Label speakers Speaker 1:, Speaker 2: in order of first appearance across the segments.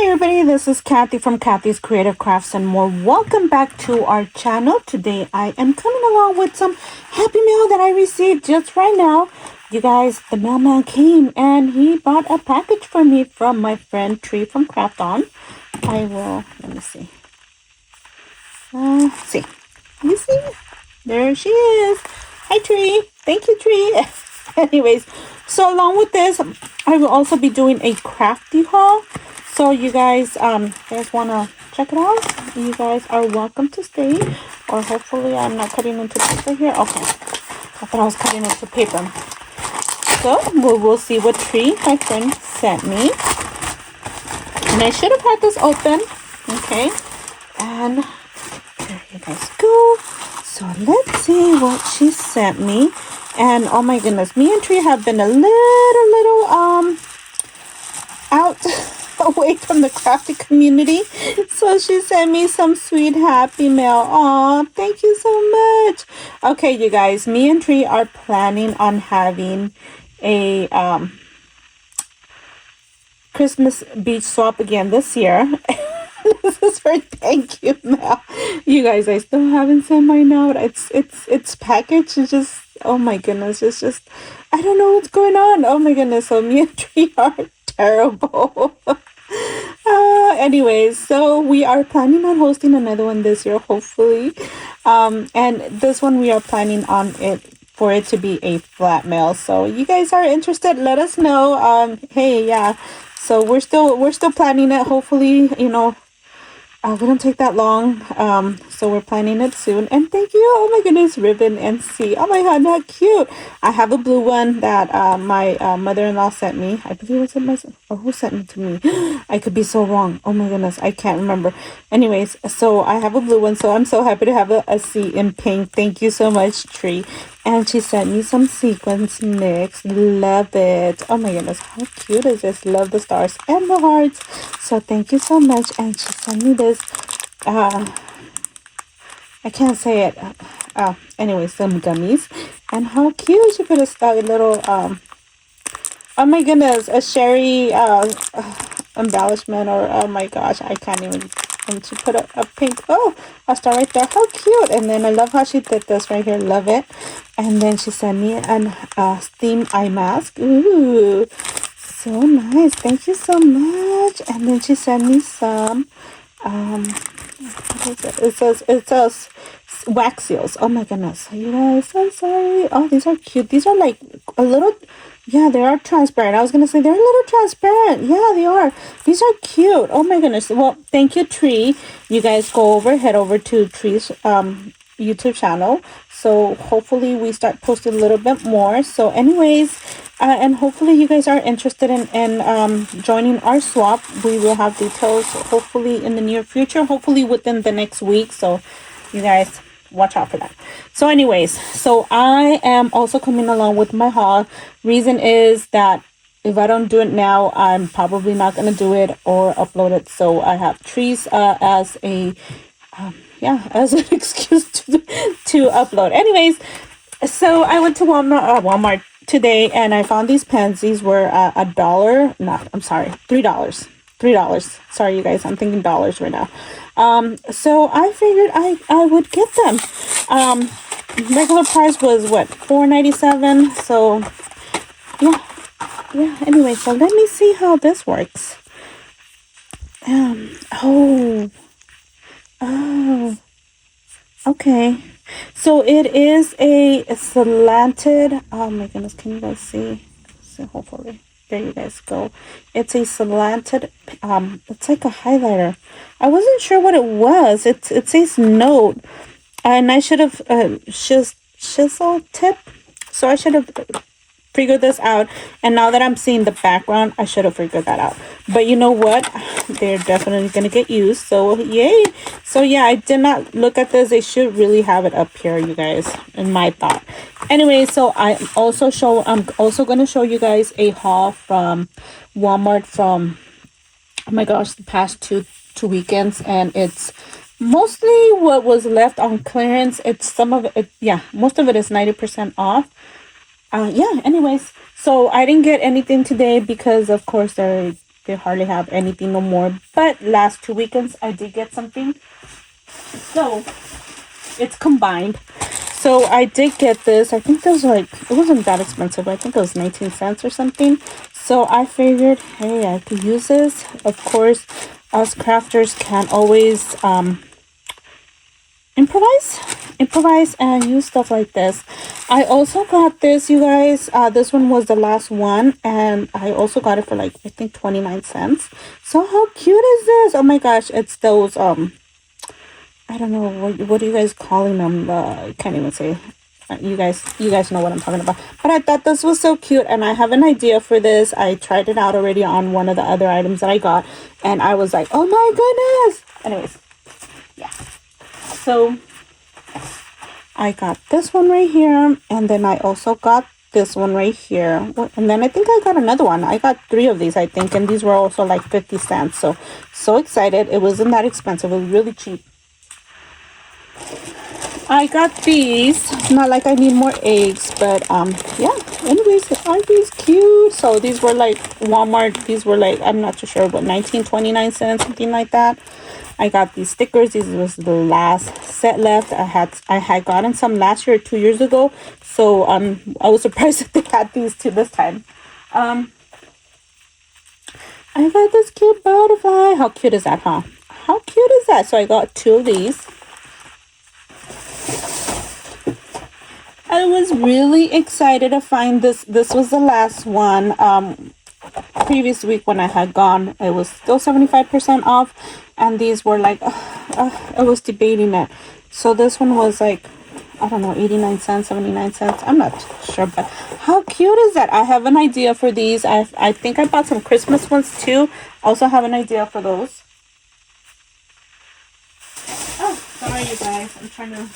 Speaker 1: everybody, this is Kathy from Kathy's Creative Crafts and more. Welcome back to our channel. Today I am coming along with some happy mail that I received just right now. You guys, the mailman came and he bought a package for me from my friend Tree from Craft On. Let me see. See. You see? There she is. Hi Tree. Thank you, Tree. Anyways, so along with this, I will also be doing a crafty haul. So you guys want to check it out, you guys are welcome to stay. Or hopefully I'm not cutting into paper here. Okay, I thought I was cutting into paper. So we will see what Tree, my friend, sent me. And I should have had this open. Okay, and there you guys go. So let's see what she sent me. And oh my goodness, me and Tree have been a little out away from the crafty community. So she sent me some sweet happy mail. Aw, thank you so much. Okay, you guys, me and Tree are planning on having a Christmas beach swap again this year. This is her thank you mail. You guys, I still haven't sent mine out. It's packaged. It's just, oh my goodness, it's just, I don't know what's going on. Oh my goodness, so me and Tree are terrible. Anyways, so we are planning on hosting another one this year, hopefully. And this one we are planning on it for it to be a flat mail. So you guys are interested, let us know. Hey, yeah. So we're still planning it. Hopefully, we don't take that long. So we're planning it soon. And thank you. Oh my goodness, Ribbon and C. Oh my god, how cute. I have a blue one that my mother-in-law sent me. I believe it was myself. Or who sent it to me? I could be so wrong. Oh my goodness, I can't remember. Anyways, so I have a blue one. So I'm so happy to have a C in pink. Thank you so much, Tree. And she sent me some sequins mix. Love it. Oh my goodness, how cute is this? Love the stars and the hearts. So thank you so much. And she sent me this. I can't say it. Anyway, some gummies. And how cute. She put a little, oh my goodness, a sherry embellishment. Or, oh my gosh, I can't even. And she put a pink, a star right there. How cute. And then I love how she did this right here. Love it. And then she sent me an steam eye mask. Ooh, so nice. Thank you so much. And then she sent me some, what is it? It says wax seals. Oh my goodness. You guys, I'm sorry. Oh, these are cute. These are like a little, yeah, they are transparent. I was going to say they're a little transparent. Yeah, they are. These are cute. Oh my goodness. Well, thank you, Tree. You guys head over to Tree's YouTube channel. So hopefully we start posting a little bit more. So anyways, and hopefully you guys are interested in joining our swap. We will have details hopefully in the near future, hopefully within the next week. So you guys watch out for that. So anyways, so I am also coming along with my haul. Reason is that if I don't do it now, I'm probably not going to do it or upload it. So I have Trees as a as an excuse to upload. Anyways, so I went to Walmart today and I found these pens. These were $1. No, I'm sorry, $3. Sorry, you guys, I'm thinking dollars right now. So I figured I would get them. Regular price was what, $4.97. So yeah. Anyway, so let me see how this works. Okay. So it is a slanted. Oh my goodness, can you guys see? So hopefully, there you guys go. It's a slanted. It's like a highlighter. I wasn't sure what it was. It says note, and I should have chisel tip. So I should have figured this out. And now that I'm seeing the background, I should have figured that out. But you know what? They're definitely gonna get used. So yay! So yeah, I did not look at this. They should really have it up here, you guys, in my thought. Anyway, so I'm also gonna show you guys a haul from Walmart from, oh my gosh, the past two weekends, and it's mostly what was left on clearance. It's some of it, yeah, most of it is 90% off. Anyways, so I didn't get anything today because of course they're they hardly have anything no more. But last 2 weekends I did get something, so it's combined. So I did get this. I think this was like, it wasn't that expensive. I think it was 19 cents or something. So I figured, hey, I could use this. Of course, us crafters can always improvise and use stuff like this. I also got this, you guys. This one was the last one, and I also got it for like, I think 29 cents. So how cute is this? Oh my gosh, it's those I don't know what are you guys calling them. I can't even say. You guys know what I'm talking about. But I thought this was so cute, and I have an idea for this. I tried it out already on one of the other items that I got, and I was like, oh my goodness. Anyways, yeah. So I got this one right here, and then I also got this one right here, and then I think I got another one. I got 3 of these, I think, and these were also like 50 cents. So excited. It wasn't that expensive. It was really cheap. I got these. Not like I need more eggs, but yeah. Anyways, aren't these cute? So these were like Walmart. These were like, I'm not too sure, but 19.29 cents, something like that. I got these stickers. This was the last set left. I had gotten some last year or 2 years ago. So I was surprised that they had these too this time. I got this cute butterfly. How cute is that, huh? How cute is that? So I got 2 of these. I was really excited to find this. This was the last one. Previous week when I had gone, it was still 75% off, and these were like, I was debating it. So this one was like, I don't know, 89 cents, 79 cents. I'm not sure, but how cute is that? I have an idea for these. I think I bought some Christmas ones too. Also have an idea for those. Oh, sorry you guys. I'm trying to...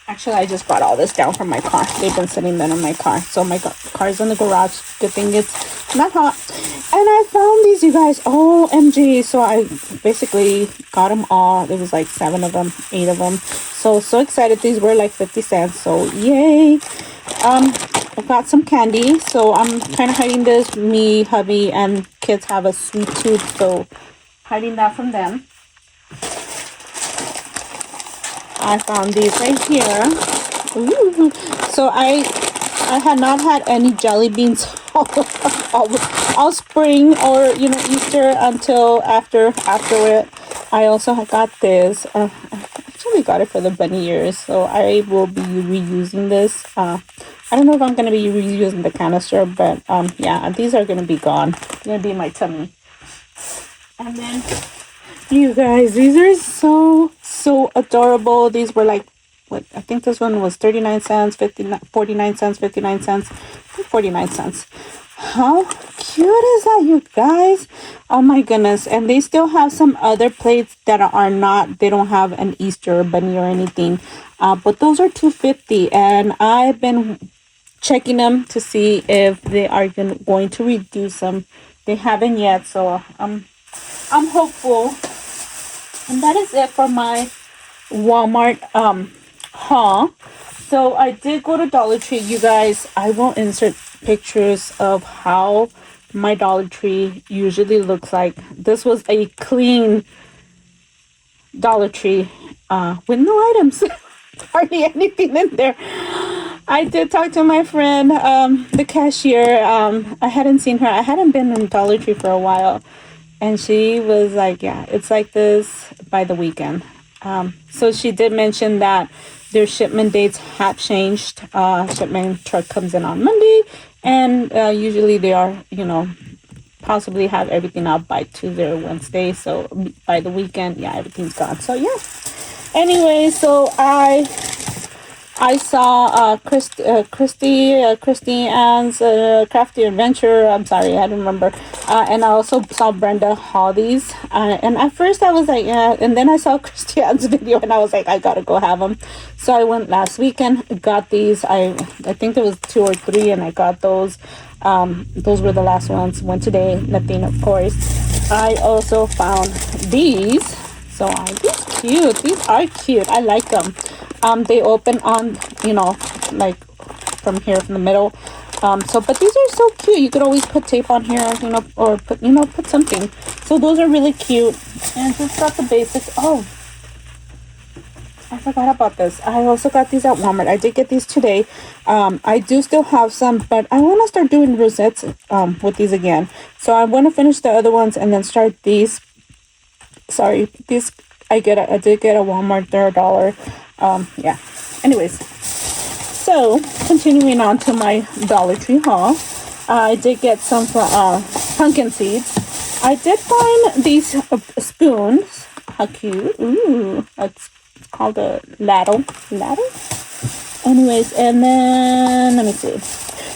Speaker 1: Actually, I just brought all this down from my car. They've been sitting there in my car. So my car's in the garage. Good thing it's not hot. And I found these, you guys. OMG. So I basically got them all. There was like 7 of them, 8 of them. So excited. These were like 50 cents. So yay. I got some candy. So I'm kind of hiding this. Me, hubby, and kids have a sweet tooth. So hiding that from them. I found these right here. Ooh. So I had not had any jelly beans all spring or Easter until after it. I also got this. I actually got it for the bunny ears, so I will be reusing this. I don't know if I'm gonna be reusing the canister, but yeah, these are gonna be gone. It's gonna be in my tummy. And then, you guys, these are so adorable. These were like, what, I think this one was 39 cents, 49 cents, 59 cents, 49 cents. How cute is that, you guys? Oh my goodness. And they still have some other plates that are not, they don't have an Easter bunny or anything. But those are $2.50, and I've been checking them to see if they are going to reduce them. They haven't yet, so I'm hopeful. And that is it for my Walmart haul. So I did go to Dollar Tree, you guys. I will insert pictures of how my Dollar Tree usually looks like. This was a clean Dollar Tree with no items. Hardly anything in there. I did talk to my friend, the cashier. I hadn't seen her. I hadn't been in Dollar Tree for a while. And she was like, yeah, it's like this by the weekend. So she did mention that their shipment dates have changed. Shipment truck comes in on Monday, and usually they are, possibly have everything out by Tuesday or Wednesday. So by the weekend, yeah, everything's gone. So yeah. Anyway, so I saw Christy Ann's Crafty Adventure. I'm sorry, I don't remember. And I also saw Brenda Holly's. And at first I was like, yeah. And then I saw Christy Ann's video, and I was like, I gotta go have them. So I went last weekend, got these. I think there was 2 or 3, and I got those. Those were the last ones. Went today, nothing, of course. I also found these. So these cute. These are cute. I like them. They open on, like from here, from the middle. So, but these are so cute. You could always put tape on here, you know, or put, put something. So those are really cute. And just got the basics. Oh, I forgot about this. I also got these at Walmart. I did get these today. I do still have some, but I want to start doing rosettes with these again. So I want to finish the other ones and then start these. Sorry, these I did get a Walmart. They're $1. Yeah. Anyways, so continuing on to my Dollar Tree haul, I did get some pumpkin seeds. I did find these spoons. How cute! Ooh, that's called a ladle. Anyways, and then let me see.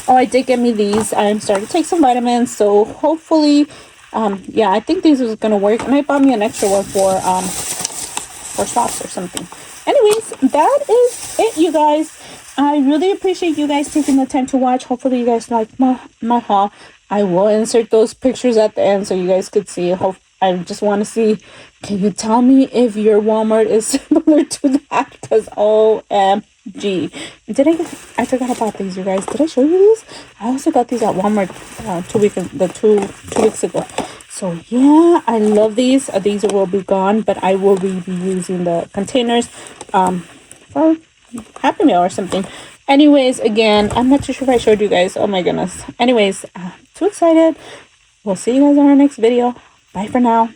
Speaker 1: Oh, I did get me these. I'm starting to take some vitamins, so hopefully, yeah, I think these is gonna work. And I bought me an extra one for socks or something. Anyways, that is it, you guys. I really appreciate you guys taking the time to watch. Hopefully, you guys like my haul. I will insert those pictures at the end so you guys could see. I just want to see. Can you tell me if your Walmart is similar to that? Because OMG. I forgot about these, you guys. Did I show you these? I also got these at Walmart 2 weeks ago. So yeah, I love these. These will be gone, but I will be using the containers for Happy Meal or something. Anyways, again, I'm not too sure if I showed you guys. Oh my goodness. Anyways, too excited. We'll see you guys on our next video. Bye for now.